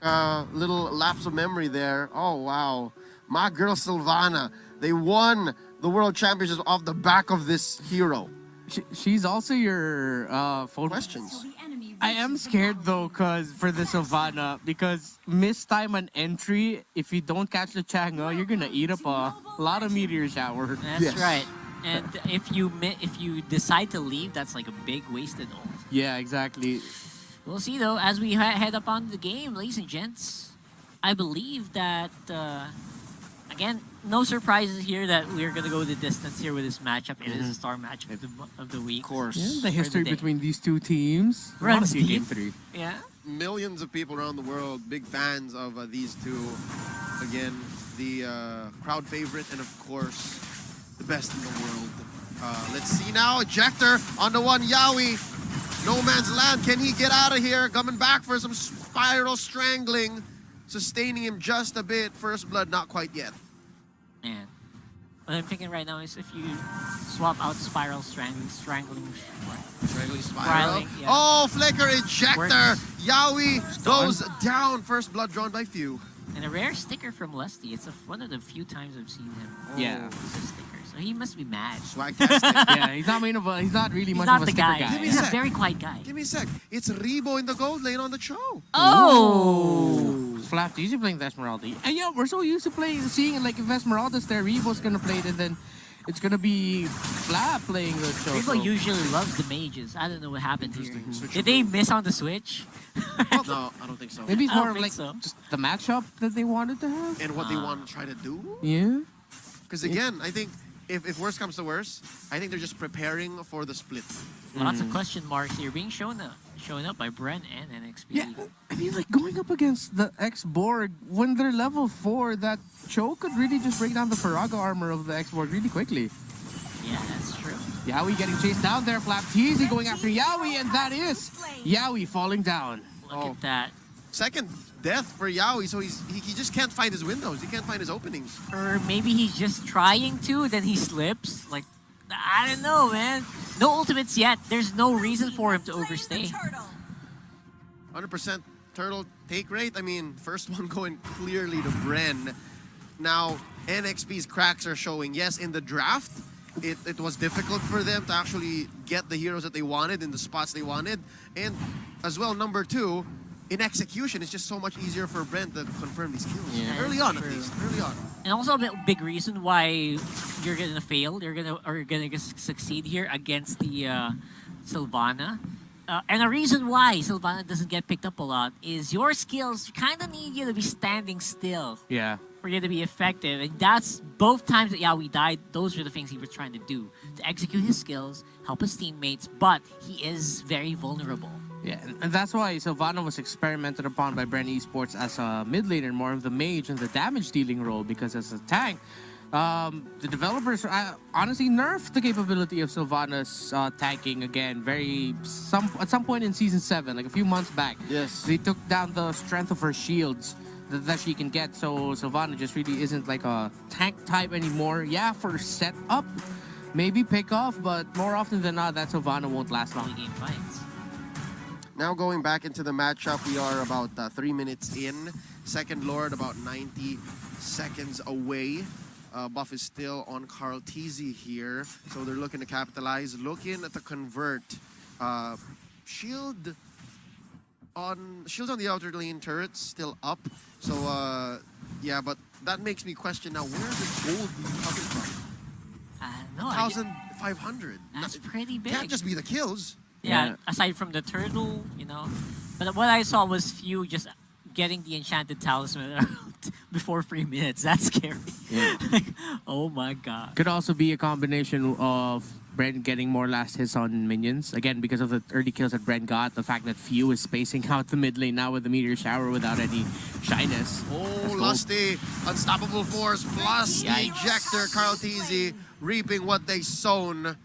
little lapse of memory there. Oh, wow. My girl Sylvana, they won the World Championships off the back of this hero. She's also your phone. Questions. I am scared though, cause for the Sylvana, because miss time an entry, if you don't catch the Chang'e, you're gonna eat up a lot of meteor shower. That's right. And if you decide to leave, that's like a big wasted ult. Yeah, exactly. We'll see though as we head up on the game, ladies and gents. I believe that again, no surprises here that we're gonna go the distance here with this matchup. It is a star matchup of the week. Of course. Yeah, the history between these two teams. Runs Honestly, deep. game 3. Yeah. Millions of people around the world, big fans of these two. Again, the crowd favorite and, of course, the best in the world. Let's see now. Ejector on the one. Yawi. No man's land. Can he get out of here? Coming back for some spiral strangling. Sustaining him just a bit. First blood, not quite yet. Man. What I'm thinking right now is if you swap out spiral strangling Strangling spiral. Spiraling, yeah. Oh, flicker ejector. Works. Yawi goes down. First blood drawn by few. and a rare sticker from Lusty. It's one of the few times I've seen him. Yeah. Use a sticker. So he must be mad. Swag-tastic. Yeah, he's not really He's much not of a the sticker guy. guy. Give me He's a a sec. very quiet guy. Give me a sec. It's Rebo in the gold lane on the show. Oh! Flap usually playing the Esmeralda. And yeah, we're so used to seeing like if Esmeralda's there, Rebo's gonna play it, and then it's gonna be Flap playing the show. People so. usually love the mages. I don't know what happened here. Interesting. Did they miss on the switch? No, I don't think so. Maybe it's I don't more of think like so. just the matchup that they wanted to have. And what they want to try to do? Yeah. Because again, I think if worse comes to worse, I think they're just preparing for the split. Lots of question marks here being shown up by Bren and Nxpe. Yeah, I mean, like going up against the X-Borg, when they're level 4, that Cho could really just break down the Faraga armor of the X-Borg really quickly. Yeah, that's true. Yawi getting chased down there, Flap Teasy going after Yawi, and that is Yawi falling down. Look at that. Second death for Yawi, so he just can't find his windows. He can't find his openings. Or maybe he's just trying to, then he slips. Like, I don't know, man. No ultimates yet. There's no reason for him to overstay. 100% turtle take rate. I mean, first one going clearly to Bren. Now, NXP's cracks are showing. Yes, in the draft, it was difficult for them to actually get the heroes that they wanted in the spots they wanted. And as well, number 2, in execution, it's just so much easier for Bren to confirm these kills. Yeah, early on, true. at least. Early on. And also a big reason why you're gonna fail, you're gonna succeed here against the Sylvana. And a reason why Sylvana doesn't get picked up a lot is your skills kind of need you to be standing still Yeah. for you to be effective. And that's both times that Yawi died, those are the things he was trying to do. To execute his skills, help his teammates, but he is very vulnerable. Yeah, and that's why Sylvana was experimented upon by Bren Esports as a mid laner, more of the mage and the damage dealing role, because as a tank, the developers honestly nerfed the capability of Sylvana's tanking again. At some point in season 7, like a few months back. Yes. They took down the strength of her shields that she can get, so Sylvana just really isn't like a tank type anymore. Yeah, for setup, maybe pick off, but more often than not, that Sylvana won't last long. Game fights. Now going back into the matchup, we are about 3 minutes in. Second Lord about 90 seconds away. Buff is still on Carl Teasy here, so they're looking to capitalize, looking to convert. Shields on the outer lane turrets still up. So yeah, but that makes me question now, where does gold be coming from? I don't know. 1,500. That's pretty big. Can't just be the kills. Yeah, aside from the turtle, But what I saw was few just getting the enchanted talisman before 3 minutes. That's scary. Yeah. Like, oh my god. Could also be a combination of Bren getting more last hits on minions. Again, because of the early kills that Bren got, the fact that Few is spacing out the mid lane now with the meteor shower without any shyness. Oh, Lusty, unstoppable force plus the ejector. Carl Teasy reaping what they sown.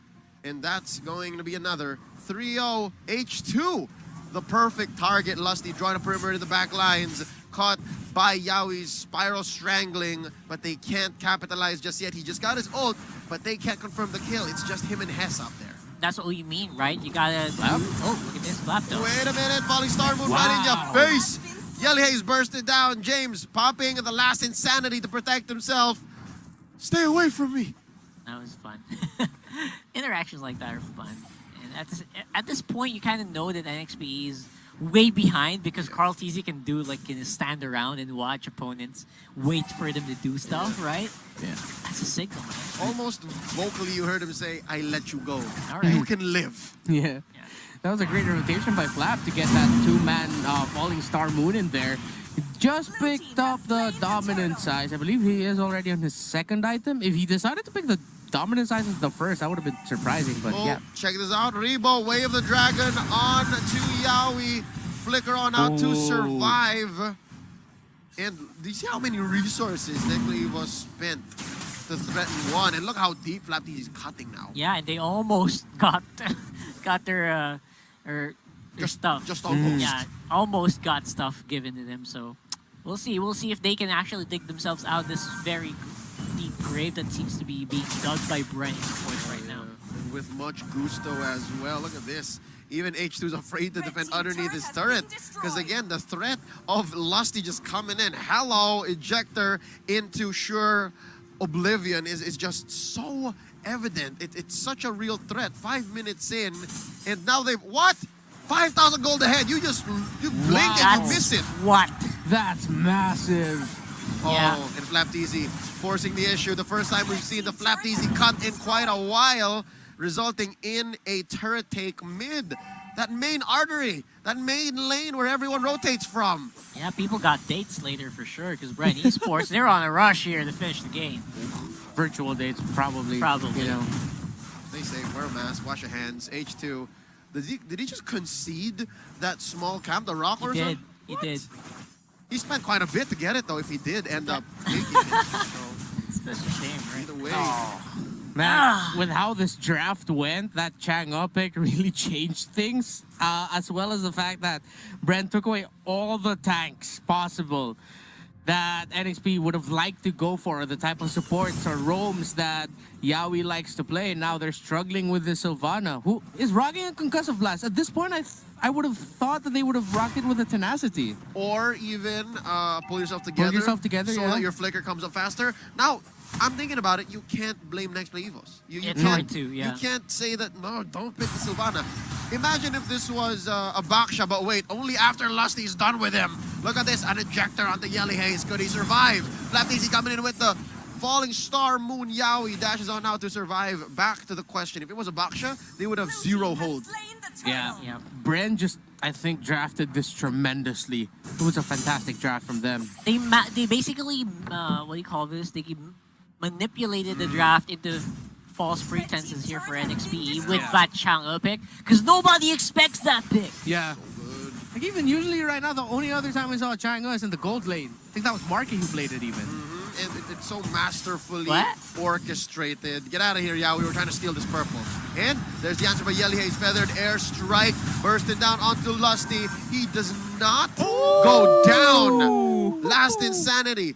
And that's going to be another 3-0 H2. The perfect target. Lusty drawing a perimeter in the back lines. Caught by Yawi's spiral strangling, but they can't capitalize just yet. He just got his ult, but they can't confirm the kill. It's just him and Hess up there. That's what you mean, right? You gotta... Oh, look at this flap though. Wait a minute, falling star moon right in your face. Yellie's bursted down. James popping the last insanity to protect himself. Stay away from me. That was fun. Interactions like that are fun. And at this point, you kind of know that Nxpe is way behind because Karl'tezi can do stand around and watch opponents wait for them to do stuff, right? Yeah. That's a signal, man. Almost vocally, you heard him say, "I let you go. All right. You can live." Yeah. That was a great rotation by Flap to get that two-man falling star moon in there. Just picked up the dominant size. I believe he is already on his second item. If he decided to pick the dominant size as the first, that would have been surprising, but yeah. Check this out. Rebo, Way of the Dragon on to Yawi. Flicker on out to survive. And do you see how many resources Nxpe was spent to threaten one? And look how deep Flap is cutting now. Yeah, and they almost got their stuff. Just almost. Yeah, almost got stuff given to them. So we'll see. We'll see if they can actually dig themselves out this very deep grave that seems to be being dug by Bren right now. And with much gusto as well. Look at this. Even H2 is afraid to defend underneath his turret. Because again, the threat of Lusty just coming in. Hello, ejector into sure oblivion is just so evident. It's such a real threat. 5 minutes in, and now they've... What? 5,000 gold ahead. You blink and you miss it. What? That's massive. Yeah. Oh, and Flapteezy forcing the issue. The first time we've seen the Flapteezy cut in quite a while, resulting in a turret take mid. That main artery, that main lane where everyone rotates from. Yeah, people got dates later for sure because Bren Esports, they're on a rush here to finish the game. Virtual dates, probably. Probably. You know. They say wear a mask, wash your hands. H2. Did he just concede that small camp, the rock or something? He did. He spent quite a bit to get it though, if he did end up taking it. So, That's a shame, right? either way. Man, with how this draft went, that Chang'e pick really changed things, as well as the fact that Bren took away all the tanks possible that Nxpe would have liked to go for, the type of supports or roams that Yawi likes to play. Now they're struggling with the Sylvana, who is rocking a concussive blast. At this point, I would have thought that they would have rocked it with a tenacity. Or even pull yourself together. So yeah. that your flicker comes up faster. Now, I'm thinking about it, you can't blame Nxpe Evos. It's hard to, yeah. You can't say that, no, don't pick the Sylvana. Imagine if this was a Baksha, but wait, only after Lusty's done with him. Look at this, an ejector onto Yelly Hayes. Could he survive? Flapteezy coming in with the falling star moon. Yawi dashes on out to survive. Back to the question, if it was a Baksha, they would have zero hold. Yeah. Yeah. Bren just, I think, drafted this tremendously. It was a fantastic draft from them. They basically, what do you call this? They manipulated the draft into false pretenses here for Nxpe with that Chang'e pick, because nobody expects that pick. Yeah. Like even usually right now, the only other time I saw a Chang'e is in the gold lane. I think that was Marky who played it even. And it's so masterfully What? orchestrated. Get out of here, yeah. We were trying to steal this purple. And there's the answer by Yelly Hayes. Feathered air strike. Bursting down onto Lusty. He does not go down. Last insanity.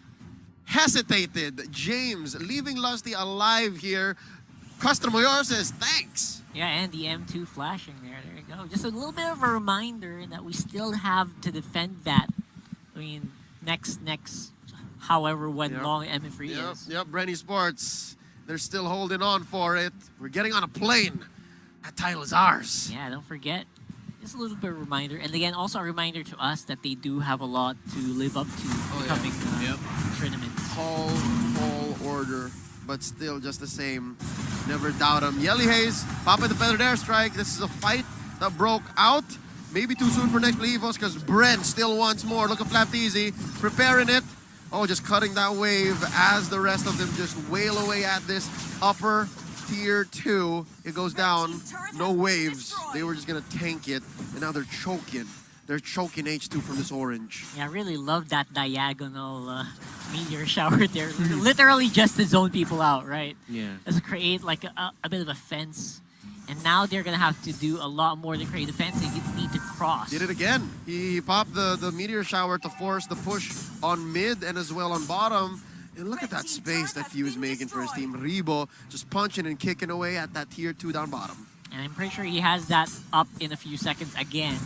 Hesitated. James leaving Lusty alive here. Customer Mayor says thanks. Yeah, and the M2 flashing there. There you go. Just a little bit of a reminder that we still have to defend that. I mean, next, however long MF3 is. Yep, Bren Esports. They're still holding on for it. We're getting on a plane. That title is ours. Yeah, don't forget. Just a little bit of a reminder. And again, also a reminder to us that they do have a lot to live up to coming tournament. Tall order, but still just the same. Never doubt him. Yelly Hayes popping the feathered airstrike. This is a fight that broke out. Maybe too soon for Nxpe Evos because Bren still wants more. Look at Flapteezy preparing it. Oh, just cutting that wave as the rest of them just wail away at this upper tier 2. It goes down. No waves. They were just going to tank it, and now they're choking. They're choking H2 from this orange. Yeah, I really love that diagonal meteor shower there. Literally just to zone people out, right? Yeah. Just create like a bit of a fence. And now they're going to have to do a lot more to create a fence. They need to cross. Did it again. He popped the meteor shower to force the push on mid and as well on bottom. And look at that space that Few is making for his team. Rebo just punching and kicking away at that tier 2 down bottom. And I'm pretty sure he has that up in a few seconds again.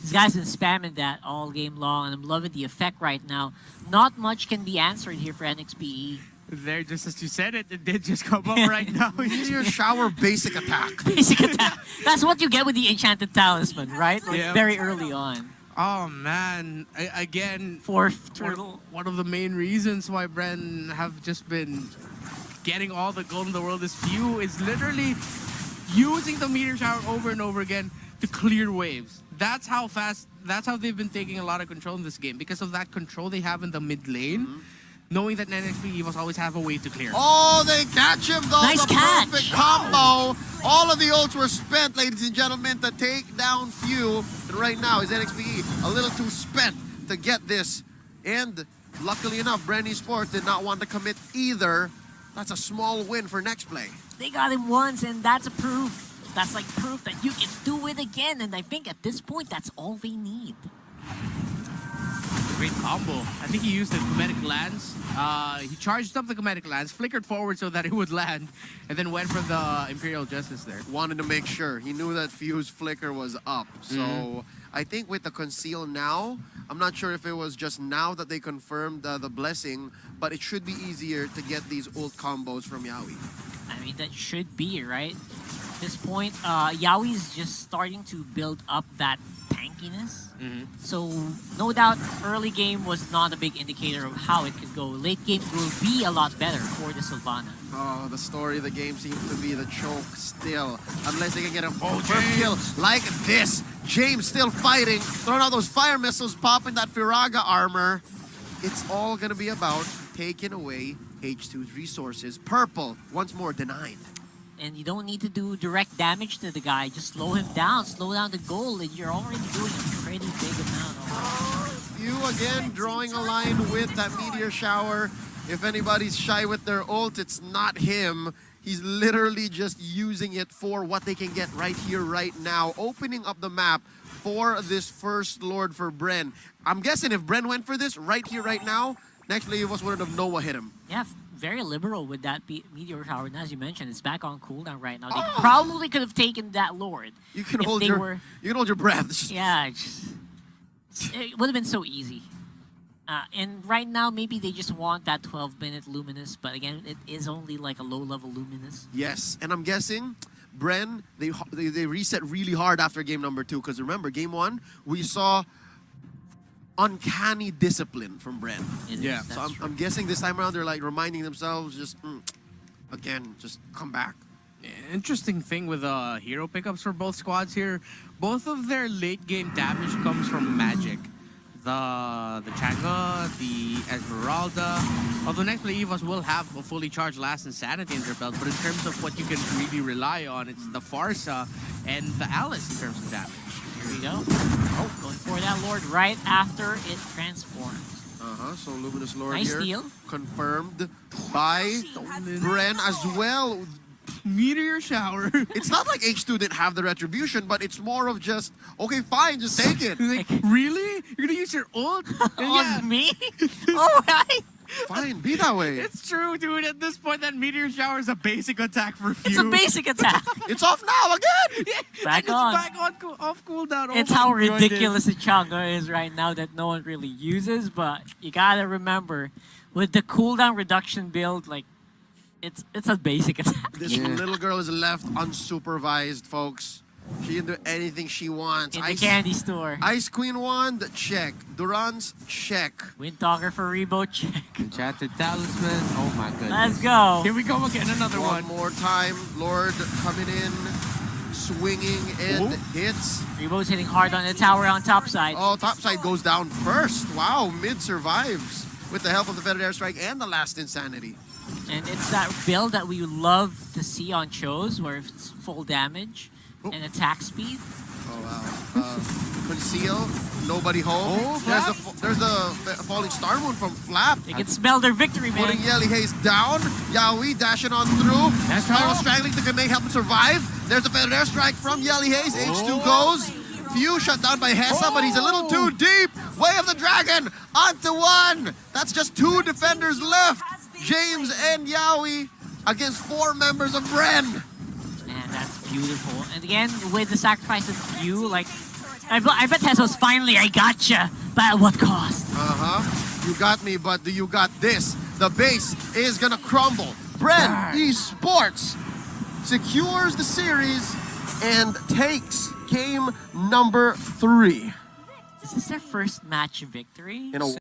These guys been spamming that all game long, and I'm loving the effect right now. Not much can be answered here for Nxpe. There, just as you said it, it did just come up right now. Meteor shower basic attack. Basic attack. That's what you get with the Enchanted Talisman, right? Like Yeah. very early on. Oh man, again, Fourth turtle. one of the main reasons why Bren have just been getting all the gold in the world is few is literally using the meteor shower over and over again to clear waves. That's how fast, that's how they've been taking a lot of control in this game, because of that control they have in the mid lane. Knowing that Nxpe Evos always have a way to clear. Oh, they catch him though. Nice the catch. perfect combo. All of the ults were spent, ladies and gentlemen, to take down Few. And right now is Nxpe a little too spent to get this. And luckily enough, Bren Esport did not want to commit either. That's a small win for Nxpe. They got him once, and that's a proof. That's like proof that you can do it again. And I think at this point, that's all they need. Great combo. I think he used the Comedic Lance. He charged up the Comedic Lance, flickered forward so that it would land, and then went for the Imperial Justice there. Wanted to make sure. He knew that Few's flicker was up. So I think with the conceal now, I'm not sure if it was just now that they confirmed the blessing, but it should be easier to get these ult combos from Yawi. I mean, that should be, right? At this point, Yawi's just starting to build up that tankiness. So, no doubt, early game was not a big indicator of how it could go. Late game will be a lot better for the Sylvana. Oh, the story of the game seems to be the choke still. Unless they can get a first kill like this. James still fighting, throwing out those fire missiles, popping that Firaga armor. It's all going to be about taking away H2's resources. Purple, once more, denied. And you don't need to do direct damage to the guy. Just slow him down, slow down the goal, and you're already doing a pretty big amount. Few again drawing a line with that meteor shower. If anybody's shy with their ult, it's not him. He's literally just using it for what they can get right here, right now. Opening up the map for this first Lord for Bren. I'm guessing if Bren went for this right here, right now, Nxpe Evos wouldn't have known what hit him. Yeah, very liberal with that meteor shower. And as you mentioned, it's back on cooldown right now. They probably could have taken that Lord. You can if hold they your were- you can hold your breath. Yeah, it would have been so easy. And right now, maybe they just want that 12-minute Luminous, but again, it is only like a low-level Luminous. Yes, and I'm guessing Bren, they reset really hard after game number 2, because remember, game 1, we saw uncanny discipline from Bren. Yeah. So I'm guessing this time around they're like reminding themselves, just again, just come back. Interesting thing with hero pickups for both squads here. Both of their late game damage comes from magic. The Changa, the Esmeralda. Although Nxpe Evos will have a fully charged Last Insanity in their belt, but in terms of what you can really rely on, it's the Farsa and the Alice in terms of damage. Here we go. Oh, going for that Lord right after it transforms. So Luminous Lord Nice here steal. confirmed by Bren as well. Meteor shower. It's not like H2 didn't have the retribution, but it's more of just, okay, fine, just take it. Like, really? You're gonna use your ult? On me? All right. Fine, be that way. It's true, dude. At this point, that meteor shower is a basic attack for few. It's a basic attack. It's off now again. Back and on. It's back on off cooldown. Oh It's my how goodness. ridiculous the Changa is right now that no one really uses, but you gotta remember, with the cooldown reduction build, like, it's a basic attack. This little girl is left unsupervised, folks. She can do anything she wants. In the candy store. Ice Queen wand, check. Durance, check. Windtalker for Rebo, check. Enchanted Talisman. Oh my goodness. Let's go. Here we go again. Another One one. more time. Lord coming in, swinging and hits. Rebo's hitting hard on the tower on top side. Oh, top side goes down first. Wow, mid survives with the help of the Feathered Airstrike and the Last Insanity. And it's that build that we love to see on shows where it's full damage and attack speed. Oh, wow. Conceal, nobody home. Oh, there's the Falling Star Moon from Flap. They can smell their victory, man. Putting Yelly Haze down. Yawi dashing on through. That's Spiral all. straggling to make help him survive. There's the Feathered Airstrike from Yelly Haze. H2 goes. Few shut down by Hessa, but he's a little too deep. Way of the Dragon onto one. That's just 2 defenders left. James and Yawi against 4 members of Bren. And that's beautiful. And again, with the sacrifice of you, like, I bet Tesla's finally, I gotcha, but at what cost? You got me, but do you got this? The base is gonna crumble. Bren Esports secures the series and takes game number 3. Is this their first match victory? In a